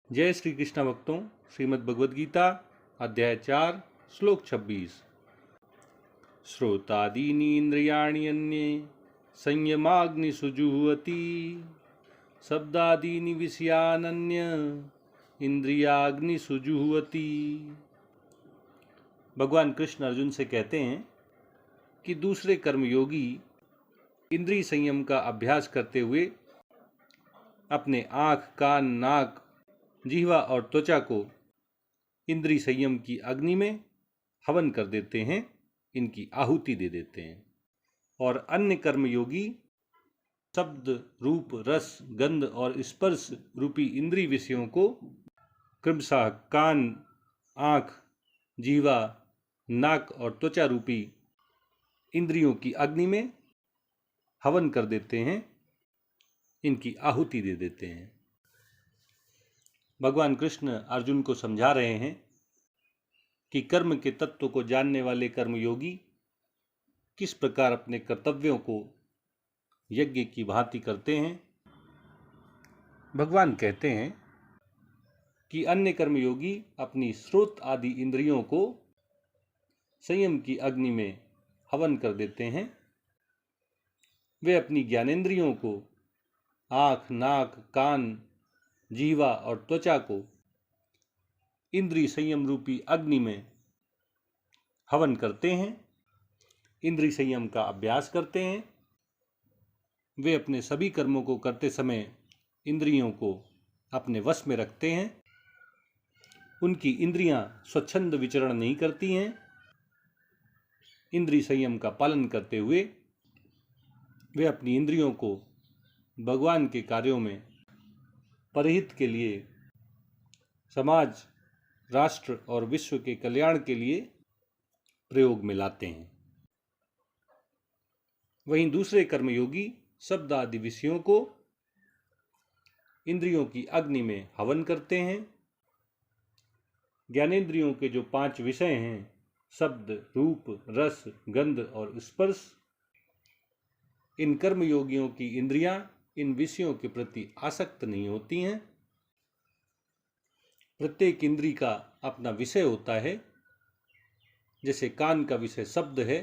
जय श्री कृष्ण भक्तों, श्रीमद् भगवद गीता अध्याय 4 श्लोक 26। श्रोतादीनि इंद्रियाणि अन्ये संयमाग्निषु शब्दादीनि विषयानन्य इंद्रियाग्निषु जुह्वति। भगवान कृष्ण अर्जुन से कहते हैं कि दूसरे कर्मयोगी इंद्रिय संयम का अभ्यास करते हुए अपने आँख, कान, नाक, जिह्वा और त्वचा को इंद्रिय संयम की अग्नि में हवन कर देते हैं, इनकी आहुति दे देते हैं। और अन्य कर्मयोगी शब्द, रूप, रस, गंध और स्पर्श रूपी इंद्रिय विषयों को क्रमशः कान, आँख, जिह्वा, नाक और त्वचा रूपी इंद्रियों की अग्नि में हवन कर देते हैं, इनकी आहुति दे देते हैं। भगवान कृष्ण अर्जुन को समझा रहे हैं कि कर्म के तत्व को जानने वाले कर्मयोगी किस प्रकार अपने कर्तव्यों को यज्ञ की भांति करते हैं। भगवान कहते हैं कि अन्य कर्मयोगी अपनी श्रोत आदि इंद्रियों को संयम की अग्नि में हवन कर देते हैं। वे अपनी ज्ञानेंद्रियों को आँख, नाक, कान, जिह्वा और त्वचा को इंद्रिय संयम रूपी अग्नि में हवन करते हैं, इंद्रिय संयम का अभ्यास करते हैं। वे अपने सभी कर्मों को करते समय इंद्रियों को अपने वश में रखते हैं। उनकी इंद्रियां स्वच्छंद विचरण नहीं करती हैं। इंद्रिय संयम का पालन करते हुए वे अपनी इंद्रियों को भगवान के कार्यों में परहित के लिए, समाज, राष्ट्र और विश्व के कल्याण के लिए प्रयोग में लाते हैं। वहीं दूसरे कर्मयोगी शब्द आदि विषयों को इंद्रियों की अग्नि में हवन करते हैं। ज्ञानेंद्रियों के जो 5 विषय हैं, शब्द, रूप, रस, गंध और स्पर्श, इन कर्मयोगियों की इंद्रियां इन विषयों के प्रति आसक्त नहीं होती हैं। प्रत्येक इंद्रिय का अपना विषय होता है। जैसे कान का विषय शब्द है,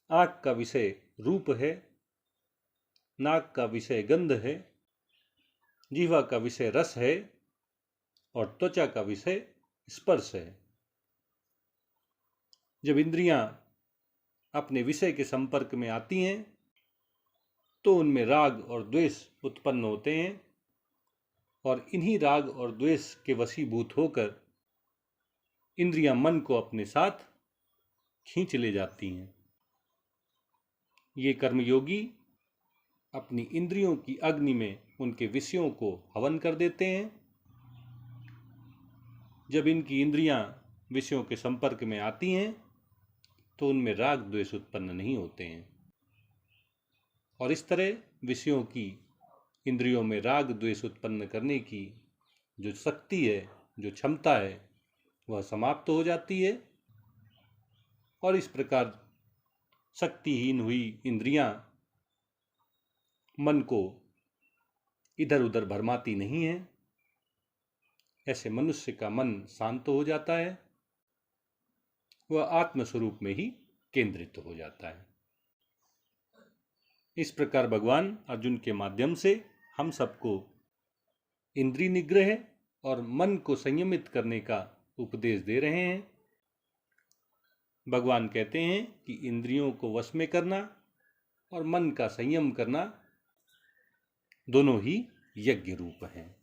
आँख का विषय रूप है, नाक का विषय गंध है, जिह्वा का विषय रस है और त्वचा का विषय स्पर्श है। जब इंद्रियां अपने विषय के संपर्क में आती हैं तो उनमें राग और द्वेष उत्पन्न होते हैं और इन्हीं राग और द्वेष के वशीभूत होकर इंद्रियां मन को अपने साथ खींच ले जाती हैं। ये कर्मयोगी अपनी इंद्रियों की अग्नि में उनके विषयों को हवन कर देते हैं। जब इनकी इंद्रियां विषयों के संपर्क में आती हैं तो उनमें राग द्वेष उत्पन्न नहीं होते हैं और इस तरह विषयों की इंद्रियों में राग द्वेष उत्पन्न करने की जो शक्ति है, जो क्षमता है, वह समाप्त हो जाती है और इस प्रकार शक्तिहीन हुई इंद्रियां मन को इधर उधर भरमाती नहीं है। ऐसे मनुष्य का मन शांत हो जाता है, वह आत्मस्वरूप में ही केंद्रित हो जाता है। इस प्रकार भगवान अर्जुन के माध्यम से हम सबको इंद्रिय निग्रह और मन को संयमित करने का उपदेश दे रहे हैं। भगवान कहते हैं कि इंद्रियों को वश में करना और मन का संयम करना दोनों ही यज्ञ रूप हैं।